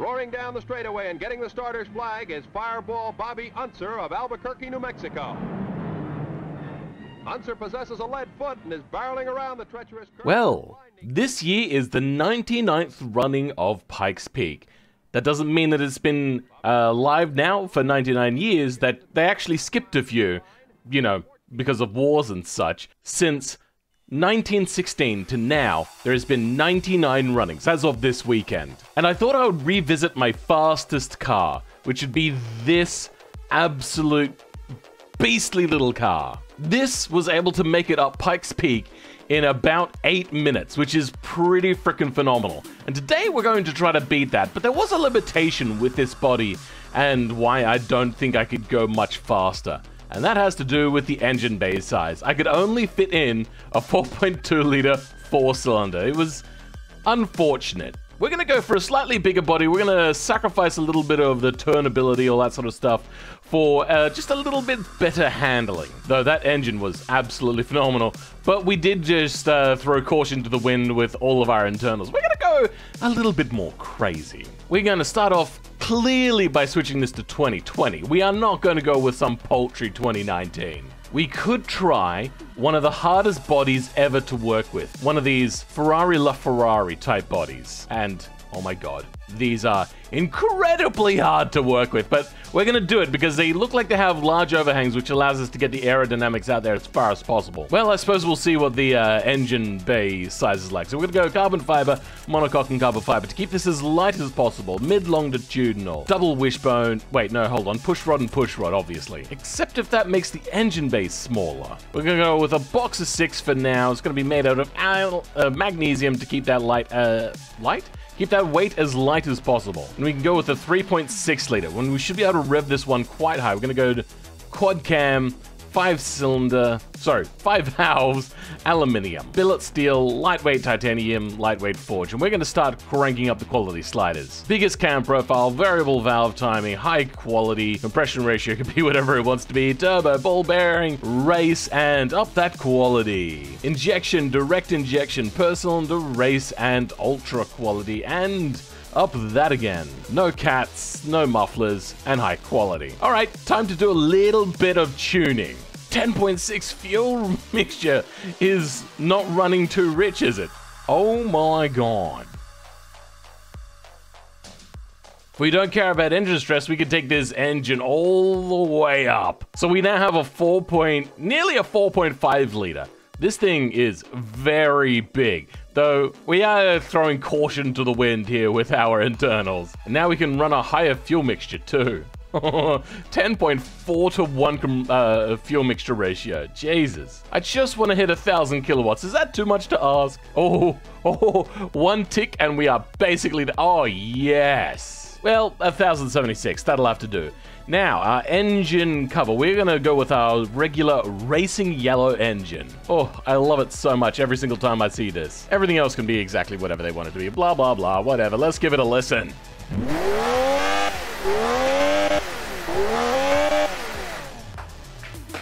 Roaring down the straightaway and getting the starter's flag is Fireball Bobby Unser of Albuquerque, New Mexico. Unser possesses a lead foot and is barreling around the treacherous curve. Well, this year is the 99th running of Pikes Peak. That doesn't mean that it's been live now for 99 years, that they actually skipped a few, you know, because of wars and such. Since 1916 to now, there has been 99 runnings as of this weekend. And I thought I would revisit my fastest car, which would be this absolute beastly little car. This was able to make it up Pikes Peak in about 8 minutes, which is pretty freaking phenomenal. And today we're going to try to beat that, but there was a limitation with this body and why I don't think I could go much faster. And that has to do with the engine bay size. I could only fit in a 4.2 liter 4-cylinder. It was unfortunate. We're going to go for a slightly bigger body. We're going to sacrifice a little bit of the turnability, all that sort of stuff, for just a little bit better handling. Though that engine was absolutely phenomenal. But we did just throw caution to the wind with all of our internals. We're going to go a little bit more crazy. We're going to start off clearly by switching this to 2020. We are not going to go with some paltry 2019. We could try one of the hardest bodies ever to work with. One of these Ferrari LaFerrari type bodies. And, oh my god, these are incredibly hard to work with, but we're going to do it because they look like they have large overhangs, which allows us to get the aerodynamics out there as far as possible. Well, I suppose we'll see what the engine bay size is like. So we're going to go carbon fiber, monocoque and carbon fiber to keep this as light as possible, mid-longitudinal, double wishbone, wait, no, hold on, push rod and push rod, obviously. Except if that makes the engine bay smaller. We're going to go with a box of 6 for now. It's going to be made out of magnesium to keep that keep that weight as light as possible. And we can go with a 3.6 liter, when we should be able to rev this one quite high. We're going to go to quad cam, 5 valves, aluminium, billet steel, lightweight titanium, lightweight forge. And we're going to start cranking up the quality sliders. Biggest cam profile, variable valve timing, high quality, compression ratio can be whatever it wants to be, turbo, ball bearing, race, and up that quality. Injection, direct injection, per cylinder, race, and ultra quality, and up that again. No cats, no mufflers, and high quality. All right, time to do a little bit of tuning. 10.6 fuel mixture is not running too rich, is it? Oh my god. If we don't care about engine stress, we can take this engine all the way up. So we now have a nearly a 4.5 liter. This thing is very big, though we are throwing caution to the wind here with our internals. And now we can run a higher fuel mixture too. 10.4 to 1 fuel mixture ratio. Jesus. I just want to hit 1,000 kilowatts. Is that too much to ask? Oh, one tick and we are basically oh, yes. Well, 1,076. That'll have to do. Now, our engine cover. We're going to go with our regular racing yellow engine. Oh, I love it so much every single time I see this. Everything else can be exactly whatever they want it to be. Blah, blah, blah, whatever. Let's give it a listen.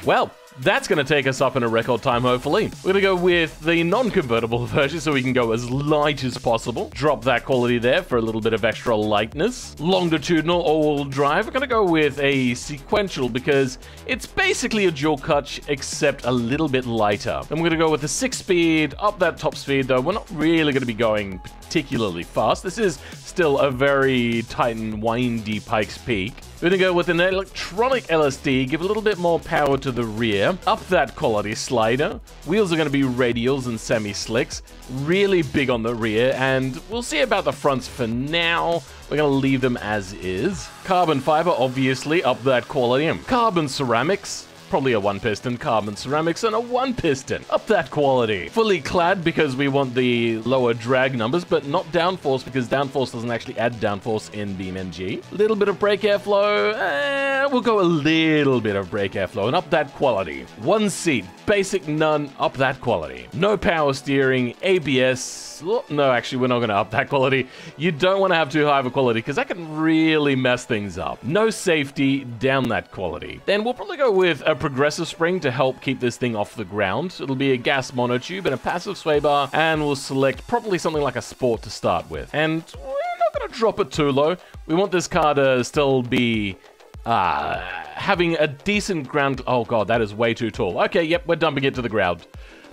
Well, that's going to take us up in a record time, hopefully. We're going to go with the non-convertible version so we can go as light as possible. Drop that quality there for a little bit of extra lightness. Longitudinal all-wheel drive. We're going to go with a sequential because it's basically a dual clutch except a little bit lighter. Then we're going to go with a 6-speed, up that top speed though. We're not really going to be going particularly fast. This is still a very tight and windy Pikes Peak. We're going to go with an electronic LSD, give a little bit more power to the rear, up that quality slider. Wheels are going to be radials and semi-slicks, really big on the rear, and we'll see about the fronts for now. We're going to leave them as is. Carbon fiber, obviously, up that quality. Carbon ceramics. Probably a 1-piston, carbon ceramics, and a 1-piston. Up that quality. Fully clad because we want the lower drag numbers, but not downforce because downforce doesn't actually add downforce in BeamNG. A little bit of brake airflow. We'll go a little bit of brake airflow and up that quality. 1 seat, basic none, up that quality. No power steering, ABS. No, actually, we're not going to up that quality. You don't want to have too high of a quality because that can really mess things up. No safety, down that quality. Then we'll probably go with a progressive spring to help keep this thing off the ground. It'll be a gas monotube and a passive sway bar, and we'll select probably something like a sport to start with. And we're not going to drop it too low. We want this car to still be having a decent ground. Oh god, that is way too tall. Okay, yep, we're dumping it to the ground.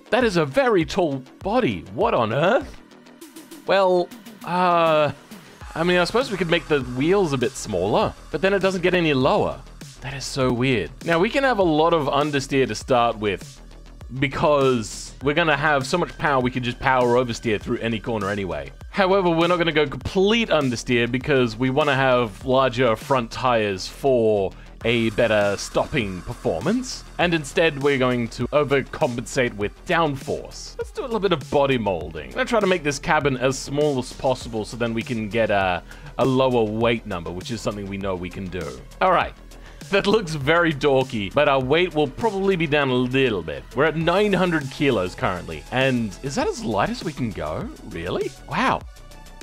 That is a very tall body. What on earth? Well, I mean, I suppose we could make the wheels a bit smaller, but then it doesn't get any lower. That is so weird. Now, we can have a lot of understeer to start with because we're going to have so much power we can just power oversteer through any corner anyway. However, we're not going to go complete understeer because we want to have larger front tires for a better stopping performance, and instead we're going to overcompensate with downforce. Let's do a little bit of body molding. I'm going to try to make this cabin as small as possible so then we can get a lower weight number, which is something we know we can do. All right. That looks very dorky, but our weight will probably be down a little bit. We're at 900 kilos currently, and is that as light as we can go? Really? Wow.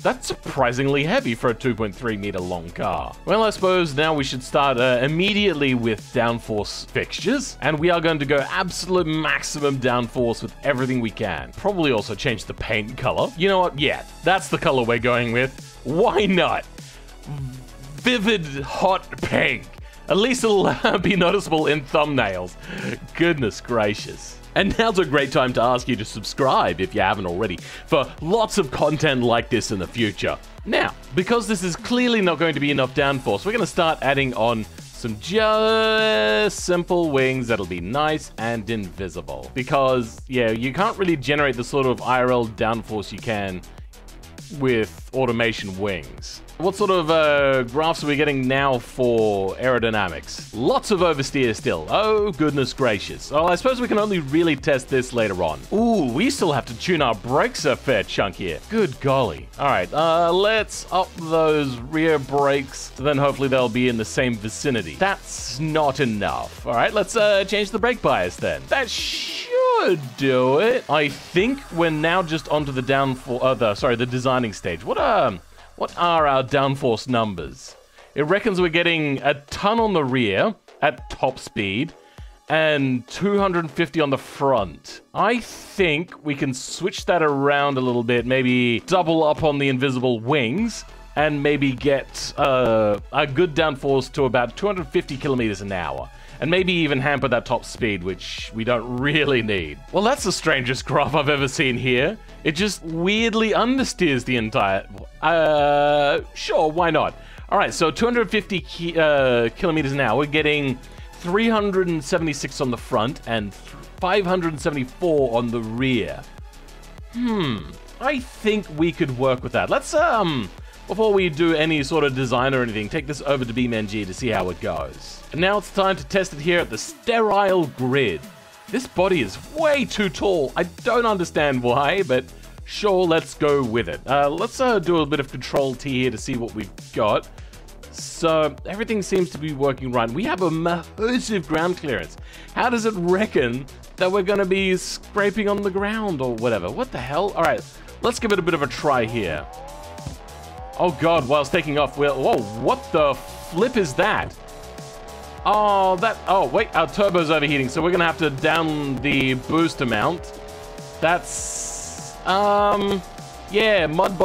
That's surprisingly heavy for a 2.3 meter long car. Well, I suppose now we should start immediately with downforce fixtures, and we are going to go absolute maximum downforce with everything we can. Probably also change the paint color. You know what? Yeah, that's the color we're going with. Why not? Vivid hot pink. At least it'll be noticeable in thumbnails. Goodness gracious. And now's a great time to ask you to subscribe if you haven't already, for lots of content like this in the future. Now, because this is clearly not going to be enough downforce, we're going to start adding on some just simple wings that'll be nice and invisible. Because, yeah, you can't really generate the sort of IRL downforce you can with automation wings. What sort of graphs are we getting now for aerodynamics? Lots of oversteer still. Oh, goodness gracious. Oh, I suppose we can only really test this later on. Ooh, we still have to tune our brakes a fair chunk here. Good golly. All right, let's up those rear brakes, so then hopefully they'll be in the same vicinity. That's not enough. All right, let's change the brake bias then. That should do it. I think we're now just onto the the designing stage. What are our downforce numbers? It reckons we're getting a ton on the rear at top speed and 250 on the front. I think we can switch that around a little bit, maybe double up on the invisible wings and maybe get a good downforce to about 250 kilometers an hour. And maybe even hamper that top speed, which we don't really need. Well, that's the strangest graph I've ever seen here. It just weirdly understeers the entire... sure, why not? All right, so 250 kilometers an hour. We're getting 376 on the front and 574 on the rear. I think we could work with that. Let's, before we do any sort of design or anything, take this over to BeamNG to see how it goes. And now it's time to test it here at the sterile grid. This body is way too tall. I don't understand why, but sure, let's go with it. Let's do a bit of Control T here to see what we've got. So everything seems to be working right. We have a massive ground clearance. How does it reckon that we're going to be scraping on the ground or whatever? What the hell? All right, let's give it a bit of a try here. Oh god, while it's taking off, whoa, what the flip is that? Oh wait, our turbo's overheating, so we're gonna have to down the boost amount. That's, yeah, mod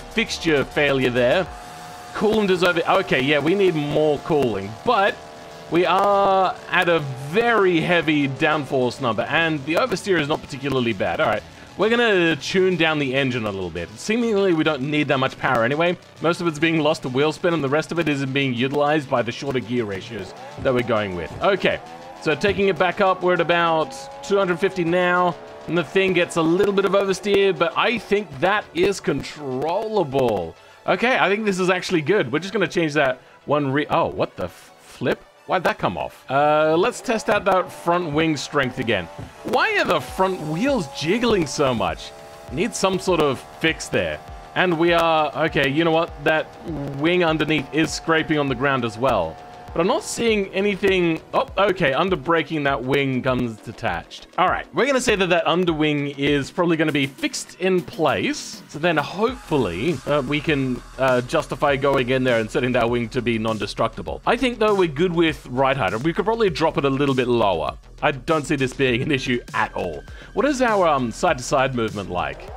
fixture failure there. Coolant is over, okay, yeah, we need more cooling, but we are at a very heavy downforce number, and the oversteer is not particularly bad. All right. We're gonna tune down the engine a little bit. Seemingly, we don't need that much power anyway. Most of it's being lost to wheel spin, and the rest of it isn't being utilized by the shorter gear ratios that we're going with. Okay, so taking it back up, we're at about 250 now, and the thing gets a little bit of oversteer, but I think that is controllable. Okay, I think this is actually good. We're just gonna change that one oh, what the flip? Why'd that come off? Let's test out that front wing strength again. Why are the front wheels jiggling so much? Need some sort of fix there. And we are, okay, you know what? That wing underneath is scraping on the ground as well. But I'm not seeing anything. Oh, okay, under braking, that wing comes detached. All right, we're gonna say that that underwing is probably gonna be fixed in place. So then hopefully we can justify going in there and setting that wing to be non-destructible. I think though we're good with right height. We could probably drop it a little bit lower. I don't see this being an issue at all. What is our side-to-side movement like?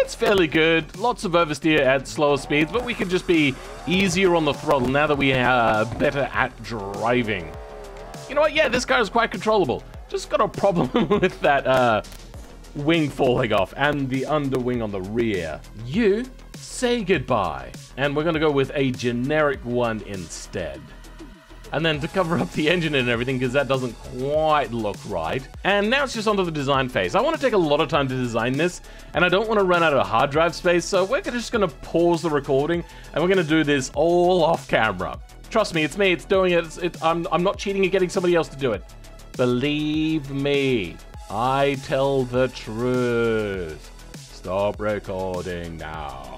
it's fairly good. Lots of oversteer at slower speeds, but we can just be easier on the throttle now that we are better at driving. You know what? Yeah, this car is quite controllable. Just got a problem with that wing falling off and the underwing on the rear. You say goodbye. And we're going to go with a generic one instead. And then to cover up the engine and everything, because that doesn't quite look right. And now it's just onto the design phase. I want to take a lot of time to design this, and I don't want to run out of hard drive space, so we're just going to pause the recording, and we're going to do this all off camera. Trust me, it's me, it's doing it. I'm not cheating and getting somebody else to do it. Believe me, I tell the truth. Stop recording now.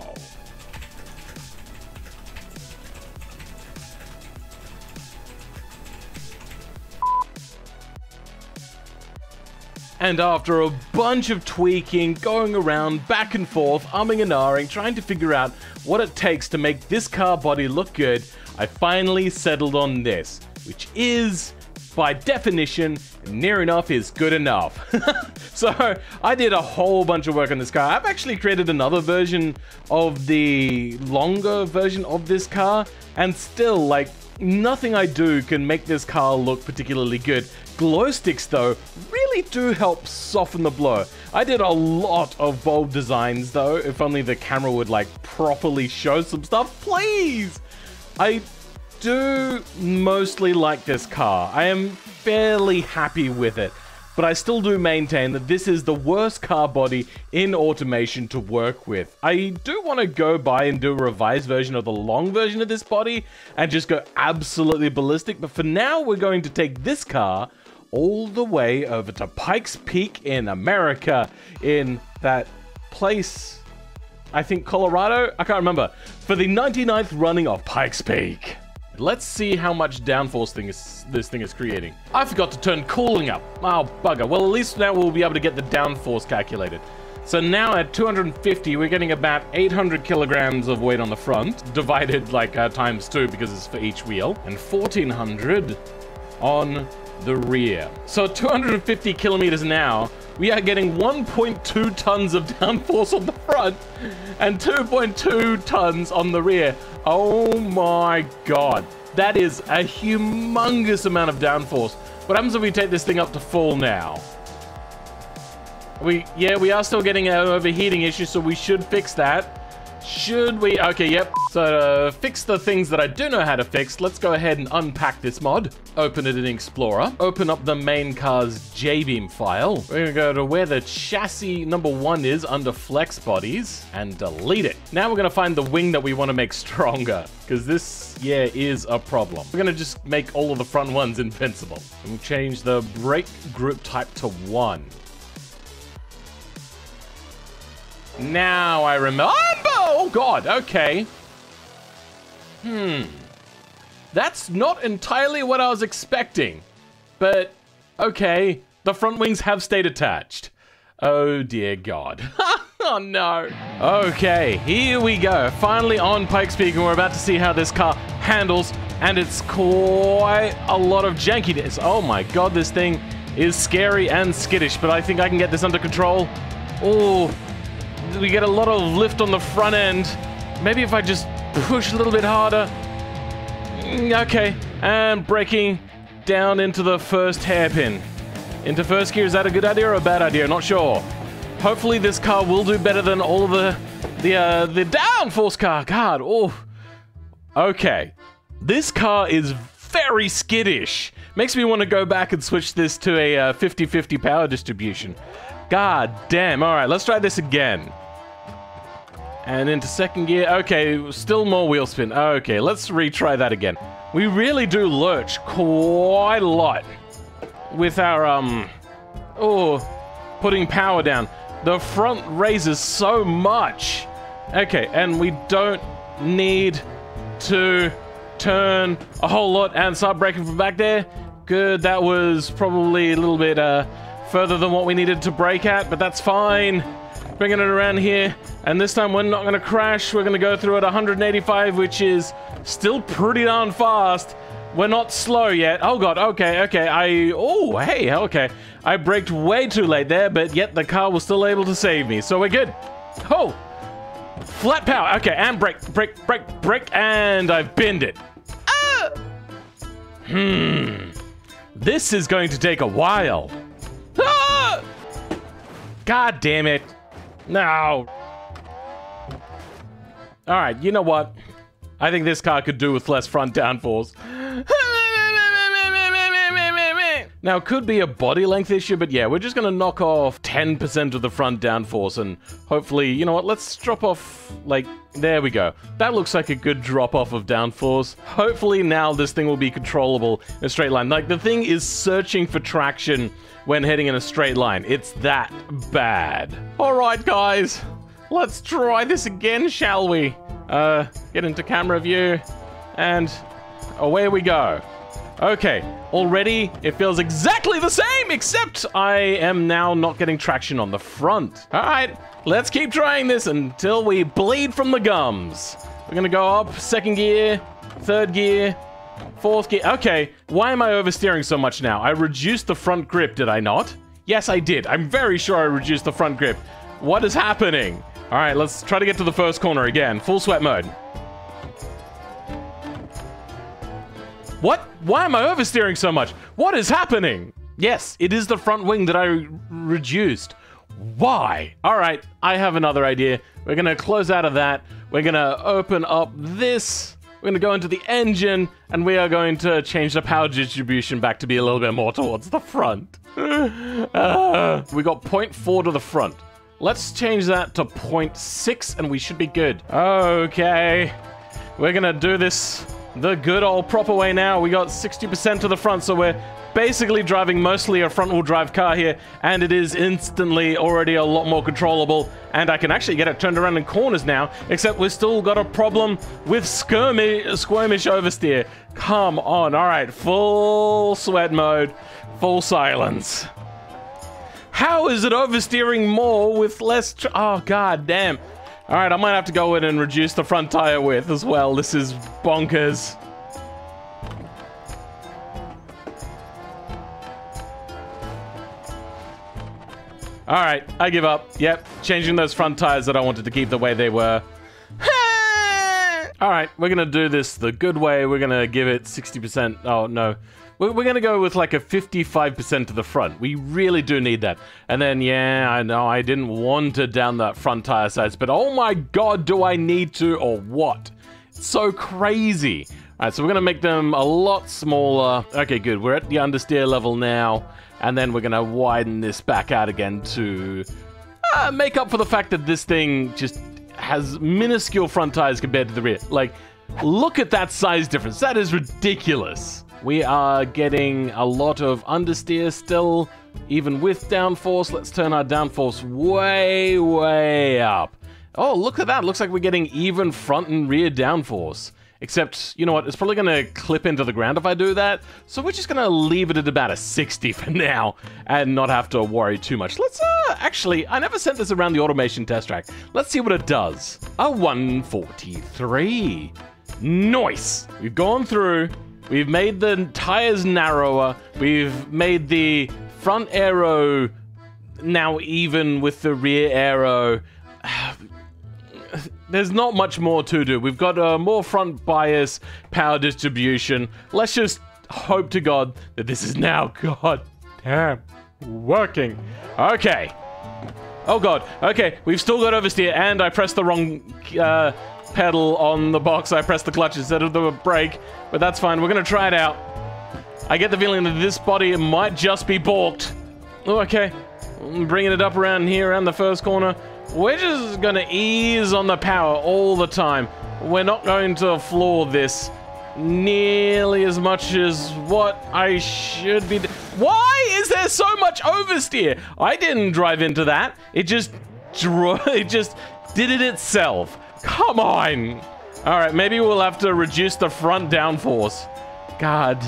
And after a bunch of tweaking, going around back and forth, umming and ahhing, trying to figure out what it takes to make this car body look good, I finally settled on this, which is, by definition, near enough is good enough. So I did a whole bunch of work on this car. I've actually created another version of the longer version of this car, and still, like, nothing I do can make this car look particularly good. Glow sticks, though, really do help soften the blow. I did a lot of bold designs, though. If only the camera would, like, properly show some stuff, please! I do mostly like this car. I am fairly happy with it. But I still do maintain that this is the worst car body in automation to work with. I do want to go by and do a revised version of the long version of this body and just go absolutely ballistic. But for now, we're going to take this car all the way over to Pikes Peak in America, in that place, I think Colorado? I can't remember. For the 99th running of Pikes Peak. Let's see how much downforce this thing is creating. I forgot to turn cooling up. Oh, bugger. Well, at least now we'll be able to get the downforce calculated. So now at 250, we're getting about 800 kilograms of weight on the front, divided like times 2 because it's for each wheel, and 1400 on the rear. So 250 kilometers an hour, we are getting 1.2 tons of downforce on the front and 2.2 tons on the rear. Oh my god. That is a humongous amount of downforce. What happens if we take this thing up to full now? We are still getting an overheating issue, so we should fix that. Should we? Okay, yep. So to fix the things that I do know how to fix, let's go ahead and unpack this mod. Open it in Explorer. Open up the main car's JBeam file. We're gonna go to where the chassis number 1 is under flex bodies and delete it. Now we're gonna find the wing that we want to make stronger, because this, yeah, is a problem. We're gonna just make all of the front ones invincible. And change the brake grip type to 1. Now I remember. Oh god, okay. That's not entirely what I was expecting. But, okay. The front wings have stayed attached. Oh dear god. Oh no. Okay, here we go. Finally on Pikes Peak, and we're about to see how this car handles. And it's quite a lot of jankiness. Oh my god, this thing is scary and skittish. But I think I can get this under control. Oh. We get a lot of lift on the front end. Maybe if I just push a little bit harder. Okay, and braking down into the first hairpin. Into first gear, is that a good idea or a bad idea? Not sure. Hopefully this car will do better than all of the downforce car. God, oh. Okay, this car is very skittish. Makes me want to go back and switch this to a 50-50 power distribution. God damn. All right, let's try this again. And into second gear. Okay, still more wheel spin. Okay, let's retry that again. We really do lurch quite a lot with our, putting power down. The front raises so much. Okay, and we don't need to turn a whole lot and start braking from back there. Good, that was probably a little bit, further than what we needed to brake at, but that's fine. Bringing it around here, and this time we're not going to crash. We're going to go through at 185, which is still pretty darn fast. We're not slow yet. Oh god, okay. I braked way too late there, but yet the car was still able to save me, so we're good. Oh! Flat power. Okay, and brake, and I've binned it. Ah! This is going to take a while. Ah! God damn it. No. Alright, you know what? I think this car could do with less front downforce. Now, it could be a body length issue, but yeah, we're just gonna knock off 10% of the front downforce and hopefully, you know what, let's drop off, like, there we go. That looks like a good drop off of downforce. Hopefully now this thing will be controllable in a straight line. Like, the thing is searching for traction when heading in a straight line. It's that bad. Alright, guys, let's try this again, shall we? Get into camera view, and away we go. Okay, already it feels exactly the same, except I am now not getting traction on the front. All right, let's keep trying this until we bleed from the gums. We're gonna go up, second gear, third gear, fourth gear. Okay, why am I oversteering so much now? I reduced the front grip, did I not? Yes, I did. I'm very sure I reduced the front grip. What is happening? All right, let's try to get to the first corner again. Full sweat mode. What? Why am I oversteering so much? What is happening? Yes, it is the front wing that I reduced. Why? All right, I have another idea. We're gonna close out of that. We're gonna open up this. We're gonna go into the engine, and we are going to change the power distribution back to be a little bit more towards the front. We got 0.4 to the front. Let's change that to 0.6, and we should be good. Okay, we're gonna do this the good old proper way now. We got 60% to the front, so we're basically driving mostly a front-wheel drive car here, and it is instantly already a lot more controllable, and I can actually get it turned around in corners now, except we've still got a problem with squirmish oversteer. Come on. All right, full sweat mode, full silence. How is it oversteering more with less oh, god damn. All right, I might have to go in and reduce the front tire width as well. This is bonkers. All right, I give up. Yep, changing those front tires that I wanted to keep the way they were. All right, we're gonna do this the good way. We're gonna give it 60%. Oh, no. We're gonna go with like a 55% to the front. We really do need that. And then, yeah, I know I didn't want to down that front tire size, but oh my god, do I need to or what? It's so crazy. All right, so we're gonna make them a lot smaller. Okay, good. We're at the understeer level now. And then we're gonna widen this back out again to make up for the fact that this thing just has minuscule front tires compared to the rear. Like, look at that size difference. That is ridiculous. We are getting a lot of understeer still, even with downforce. Let's turn our downforce way, way up. Oh, look at that. Looks like we're getting even front and rear downforce. Except, you know what? It's probably going to clip into the ground if I do that. So we're just going to leave it at about a 60 for now and not have to worry too much. Let's, actually, I never sent this around the automation test track. Let's see what it does. A 143. Nice. We've gone through. We've made the tires narrower. We've made the front aero now even with the rear aero. There's not much more to do. We've got a more front bias power distribution. Let's just hope to God that this is now goddamn working. Okay. Oh god. Okay, we've still got oversteer, and I pressed the wrong pedal on the box. I pressed the clutch instead of the brake, but that's fine. We're gonna try it out. I get the feeling that this body might just be balked. Oh, okay. I'm bringing it up around here, around the first corner. We're just gonna ease on the power all the time. We're not going to floor this nearly as much as what I should be. Why is there so much oversteer? I didn't drive into that. It just did it itself. Come on. All right, maybe we'll have to reduce the front downforce. God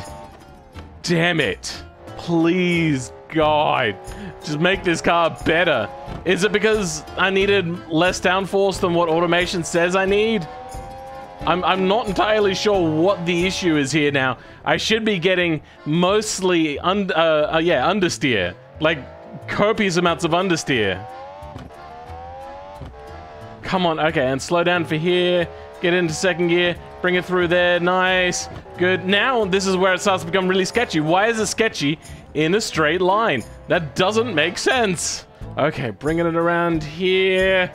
damn it. Please, God, just make this car better. Is it because I needed less downforce than what automation says I need? I'm not entirely sure what the issue is here now. I should be getting mostly understeer, like copious amounts of understeer. Come on, okay, and slow down for here. Get into second gear. Bring it through there. Nice. Good. Now, this is where it starts to become really sketchy. Why is it sketchy in a straight line? That doesn't make sense. Okay, bringing it around here.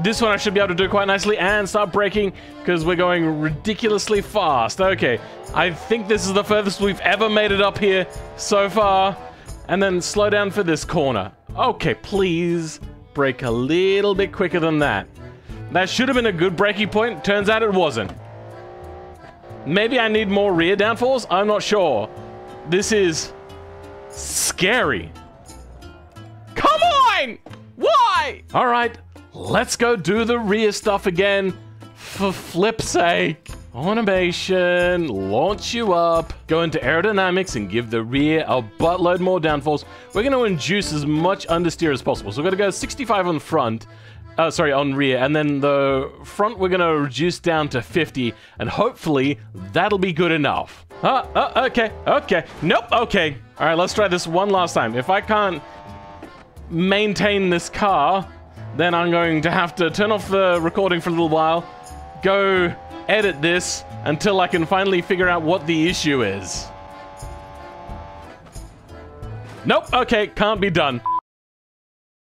This one I should be able to do quite nicely and start braking because we're going ridiculously fast. Okay, I think this is the furthest we've ever made it up here so far. And then slow down for this corner. Okay, please brake a little bit quicker than that. That should have been a good braking point. Turns out it wasn't. Maybe I need more rear downforce? I'm not sure. This is scary. Come on! Why? All right, let's go do the rear stuff again. For flip's sake. Automation, launch you up. Go into aerodynamics and give the rear a buttload more downforce. We're going to induce as much understeer as possible. So we're going to go 65 on front. Sorry, on rear, and then the front we're gonna reduce down to 50, and hopefully that'll be good enough. Okay, nope, okay. All right, let's try this one last time. If I can't maintain this car, then I'm going to have to turn off the recording for a little while, go edit this until I can finally figure out what the issue is. Nope, okay, can't be done.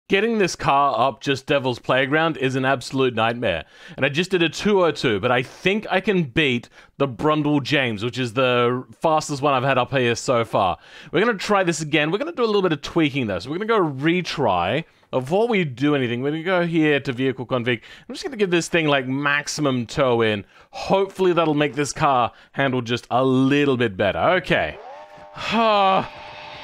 Getting this car up just Devil's Playground is an absolute nightmare. And I just did a 202, but I think I can beat the Brundle James, which is the fastest one I've had up here so far. We're going to try this again. We're going to do a little bit of tweaking though. So we're going to go retry. Before we do anything, we're going to go here to vehicle config. I'm just going to give this thing like maximum tow in. Hopefully that'll make this car handle just a little bit better. Okay.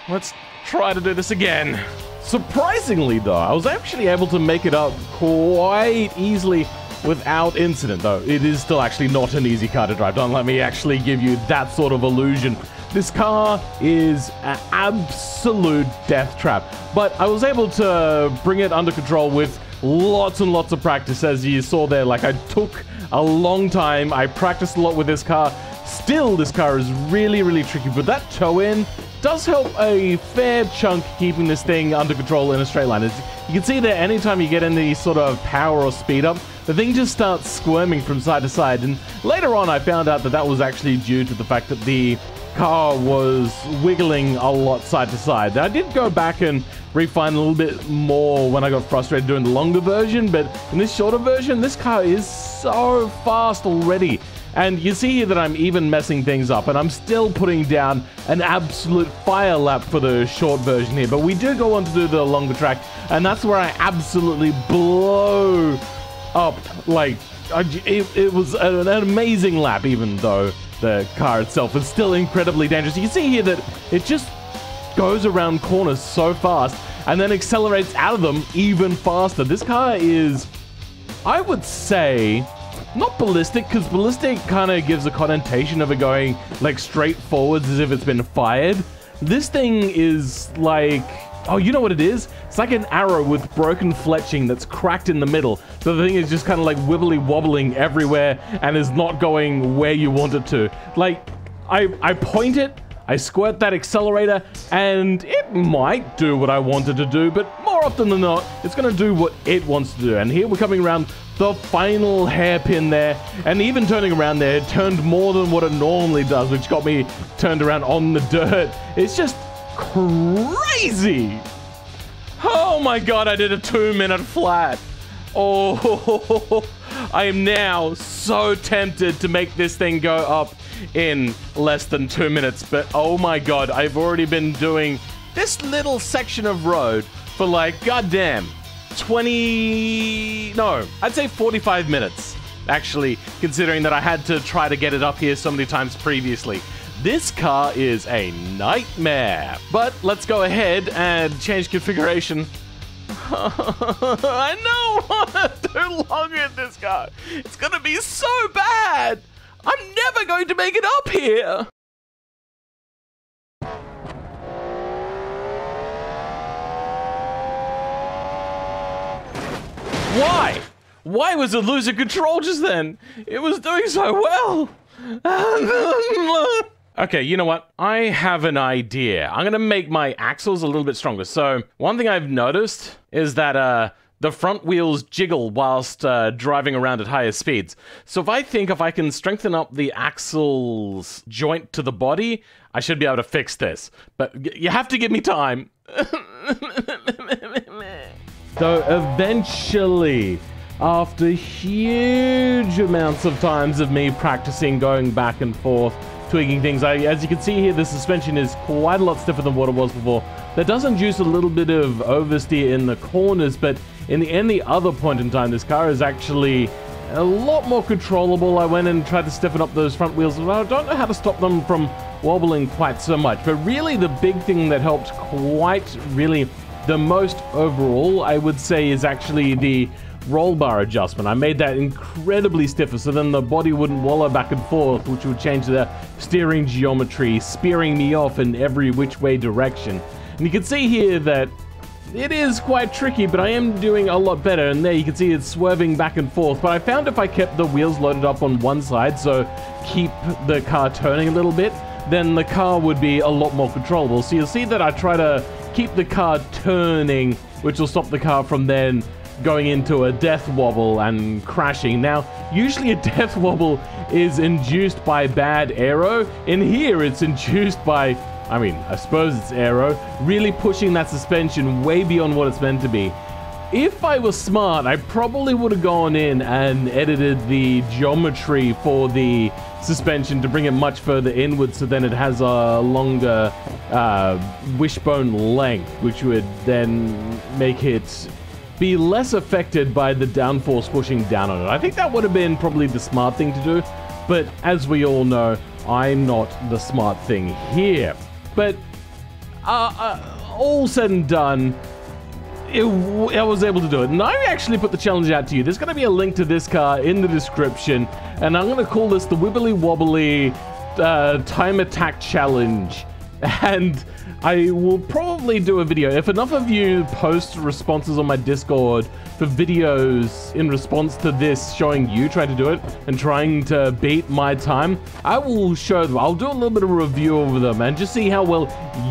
Let's try to do this again. Surprisingly, though, I was actually able to make it up quite easily without incident, though. It is still actually not an easy car to drive. Don't let me actually give you that sort of illusion. This car is an absolute death trap, but I was able to bring it under control with lots and lots of practice, as you saw there. Like, I took a long time. I practiced a lot with this car. Still, this car is really, really tricky, but that tow-in does help a fair chunk keeping this thing under control in a straight line. As you can see there, anytime you get any sort of power or speed up, the thing just starts squirming from side to side. And later on, I found out that that was actually due to the fact that the car was wiggling a lot side to side. I did go back and refine a little bit more when I got frustrated doing the longer version, but in this shorter version, this car is so fast already. And you see here that I'm even messing things up, and I'm still putting down an absolute fire lap for the short version here. But we do go on to do the longer track, and that's where I absolutely blow up. Like, it was an amazing lap, even though the car itself is still incredibly dangerous. You can see here that it just goes around corners so fast, and then accelerates out of them even faster. This car is, I would say, not ballistic, because ballistic kind of gives a connotation of it going like straight forwards as if it's been fired. This thing is like, oh, you know what it is? It's like an arrow with broken fletching that's cracked in the middle. So the thing is just kind of like wibbly wobbling everywhere and is not going where you want it to. Like, I point it, I squirt that accelerator, and it might do what I wanted to do, but more often than not, it's going to do what it wants to do. And here we're coming around the final hairpin there, and even turning around there, it turned more than what it normally does, which got me turned around on the dirt. It's just crazy. Oh my god, I did a 2-minute flat. Oh, I am now so tempted to make this thing go up in less than 2 minutes, but oh my god, I've already been doing this little section of road for like, goddamn, I'd say 45 minutes, actually, considering that I had to try to get it up here so many times previously. This car is a nightmare, but let's go ahead and change configuration. I don't want to do longer in this car. It's gonna be so bad. I'm never going to make it up here. Why? Why was it losing control just then? It was doing so well. Okay, you know what? I have an idea. I'm gonna make my axles a little bit stronger. So one thing I've noticed is that the front wheels jiggle whilst driving around at higher speeds. So if I can strengthen up the axle's joint to the body, I should be able to fix this. But you have to give me time. So eventually, after huge amounts of times of me practicing going back and forth, tweaking things, as you can see here, the suspension is quite a lot stiffer than what it was before. That does induce a little bit of oversteer in the corners, but in the other point in time, this car is actually a lot more controllable. I went and tried to stiffen up those front wheels. I don't know how to stop them from wobbling quite so much, but really the big thing that helped quite really the most overall, I would say, is actually the roll bar adjustment. I made that incredibly stiffer so then the body wouldn't wallow back and forth, which would change the steering geometry, spearing me off in every which way direction. And you can see here that it is quite tricky, but I am doing a lot better. And there you can see it's swerving back and forth. But I found if I kept the wheels loaded up on one side, so keep the car turning a little bit, then the car would be a lot more controllable. So you'll see that I try to keep the car turning, which will stop the car from then going into a death wobble and crashing. Now, usually a death wobble is induced by bad aero. In here, it's induced by, I suppose it's aero, really pushing that suspension way beyond what it's meant to be. If I was smart, I probably would have gone in and edited the geometry for the suspension to bring it much further inward, so then it has a longer wishbone length, which would then make it be less affected by the downforce pushing down on it. I think that would have been probably the smart thing to do, but as we all know, I'm not the smart thing here. But all said and done, I was able to do it. And I actually put the challenge out to you. There's going to be a link to this car in the description, and I'm going to call this the Wibbly Wobbly Time Attack Challenge. And I will probably do a video. If enough of you post responses on my Discord for videos in response to this, showing you trying to do it and trying to beat my time, I will show them. I'll do a little bit of a review of them and just see how well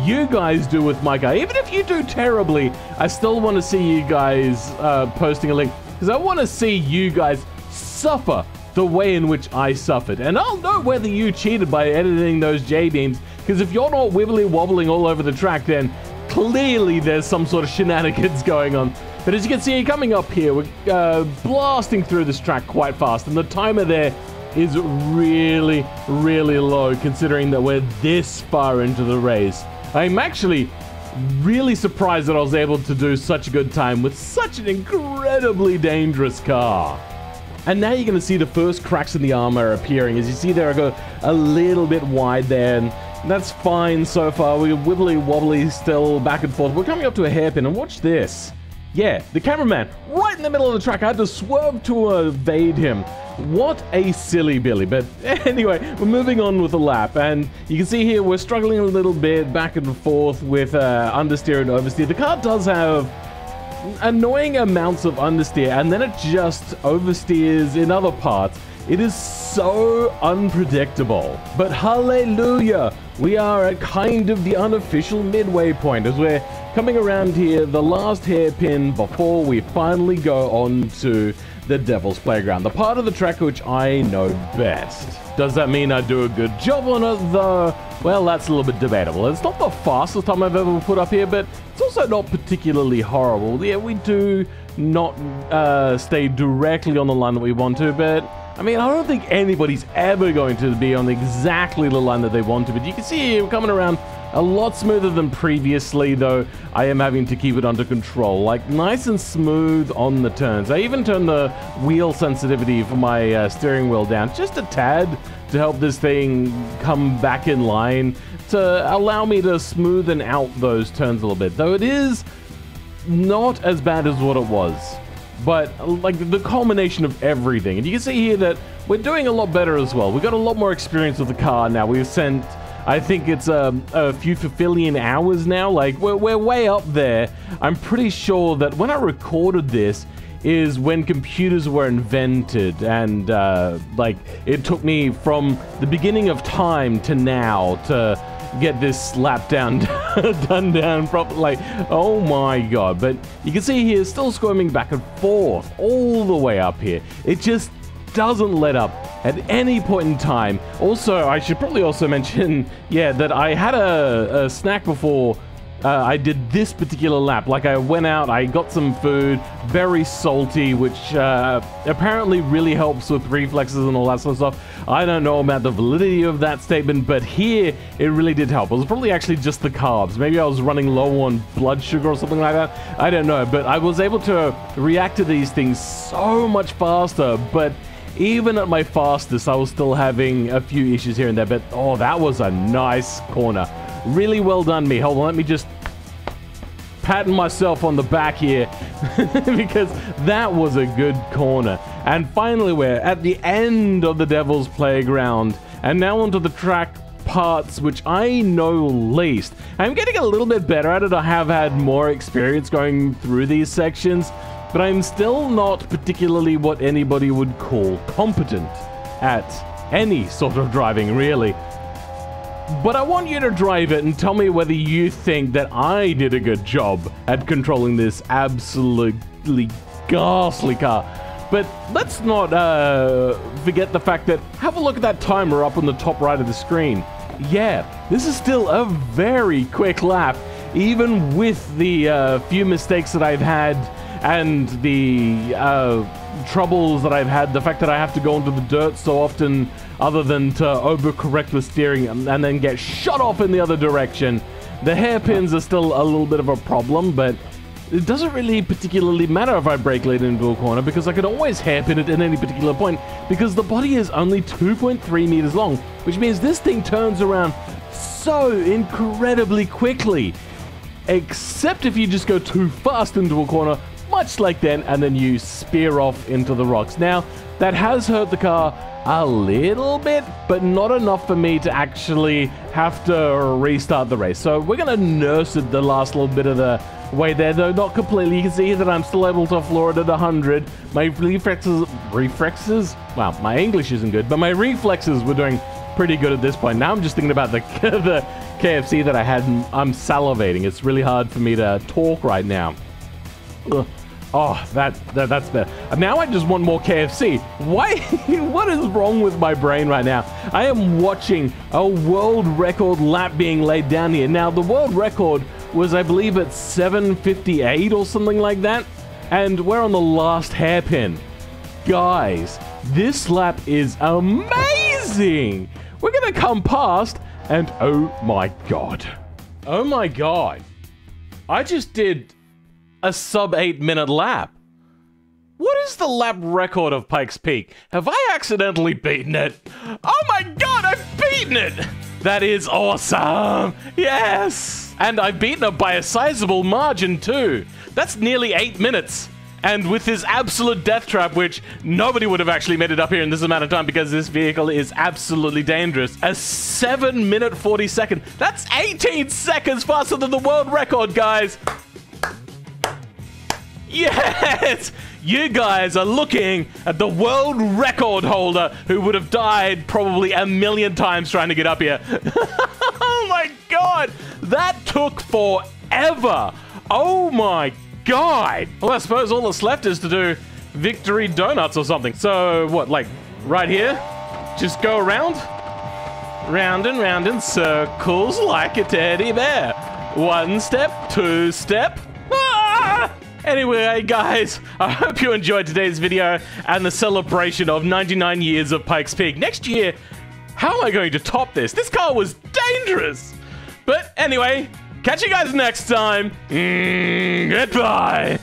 you guys do with my car. Even if you do terribly, I still want to see you guys posting a link, because I want to see you guys suffer the way in which I suffered. And I'll know whether you cheated by editing those J-beams, because if you're not wibbly wobbling all over the track, then clearly there's some sort of shenanigans going on. But as you can see, coming up here, we're blasting through this track quite fast, and the timer there is really, really low, considering that we're this far into the race. I'm actually really surprised that I was able to do such a good time with such an incredibly dangerous car. And now you're going to see the first cracks in the armor appearing. As you see there, I go a little bit wide there, and that's fine so far. We're wibbly wobbly still back and forth. We're coming up to a hairpin, and watch this. Yeah, the cameraman right in the middle of the track. I had to swerve to evade him. What a silly Billy. But anyway, we're moving on with the lap, and you can see here we're struggling a little bit back and forth with understeer and oversteer. The car does have annoying amounts of understeer, and then it just oversteers in other parts. It is so unpredictable. But hallelujah, we are at kind of the unofficial midway point as we're coming around here, the last hairpin before we finally go on to the Devil's Playground, the part of the track which I know best. Does that mean I do a good job on it though? Well, that's a little bit debatable. It's not the fastest time I've ever put up here, but it's also not particularly horrible. Yeah, we do not stay directly on the line that we want to, but I mean, I don't think anybody's ever going to be on exactly the line that they want to, but you can see we're coming around a lot smoother than previously, though I am having to keep it under control, like nice and smooth on the turns. I even turned the wheel sensitivity for my steering wheel down just a tad to help this thing come back in line, to allow me to smoothen out those turns a little bit, though it is not as bad as what it was. But like the culmination of everything, and you can see here that we're doing a lot better as well. We've got a lot more experience with the car now. We've sent, I think it's a few fulfilling hours now. Like we're way up there. I'm pretty sure that when I recorded this is when computers were invented, and like it took me from the beginning of time to now to get this lap down, done down properly. Like, oh my god. But you can see here, still squirming back and forth all the way up here. It just doesn't let up at any point in time. Also, I should probably also mention, yeah, that I had a snack before I did this particular lap. Like, I went out, I got some food, very salty, which apparently really helps with reflexes and all that sort of stuff. I don't know about the validity of that statement, but here it really did help. It was probably actually just the carbs. Maybe I was running low on blood sugar or something like that. I don't know, but I was able to react to these things so much faster. But even at my fastest, I was still having a few issues here and there. But oh, that was a nice corner. Really well done, me. Hold on, let me just patting myself on the back here because that was a good corner. And finally, we're at the end of the Devil's Playground, and now onto the track parts which I know least. I'm getting a little bit better at it. I have had more experience going through these sections, but I'm still not particularly what anybody would call competent at any sort of driving, really. But I want you to drive it and tell me whether you think that I did a good job at controlling this absolutely ghastly car. But let's not forget the fact that, have a look at that timer up on the top right of the screen. Yeah, this is still a very quick lap, even with the few mistakes that I've had and the troubles that I've had, the fact that I have to go into the dirt so often other than to overcorrect the steering and then get shot off in the other direction. The hairpins are still a little bit of a problem, but it doesn't really particularly matter if I brake late into a corner because I can always hairpin it at any particular point because the body is only 2.3 meters long, which means this thing turns around so incredibly quickly. Except if you just go too fast into a corner, much like then, and then you spear off into the rocks. Now, that has hurt the car a little bit, but not enough for me to actually have to restart the race. So we're going to nurse it the last little bit of the way there, though not completely. You can see that I'm still able to floor it at 100. My reflexes? Well, my English isn't good, but my reflexes were doing pretty good at this point. Now I'm just thinking about the KFC that I had, and I'm salivating. It's really hard for me to talk right now. Ugh. Oh, that's better. Now I just want more KFC. Why? What is wrong with my brain right now? I am watching a world record lap being laid down here. Now, the world record was, I believe, at 7:58 or something like that. And we're on the last hairpin. Guys, this lap is amazing. We're going to come past and oh my god. Oh my god. I just did a sub 8-minute lap. What is the lap record of Pikes Peak? Have I accidentally beaten it? Oh my god, I've beaten it! That is awesome! Yes! And I've beaten it by a sizable margin too. That's nearly 8 minutes. And with this absolute death trap, which nobody would have actually made it up here in this amount of time because this vehicle is absolutely dangerous. A 7-minute 40 second. That's 18 seconds faster than the world record, guys. Yes! You guys are looking at the world record holder who would have died probably a million times trying to get up here. Oh my god! That took forever! Oh my god! Well, I suppose all that's left is to do victory donuts or something. So, what, like, right here? Just go around? Round and round in circles like a teddy bear. 1 step, 2 step. Ah! Anyway, guys, I hope you enjoyed today's video and the celebration of 99 years of Pikes Peak. Next year, how am I going to top this? This car was dangerous. But anyway, catch you guys next time. Goodbye.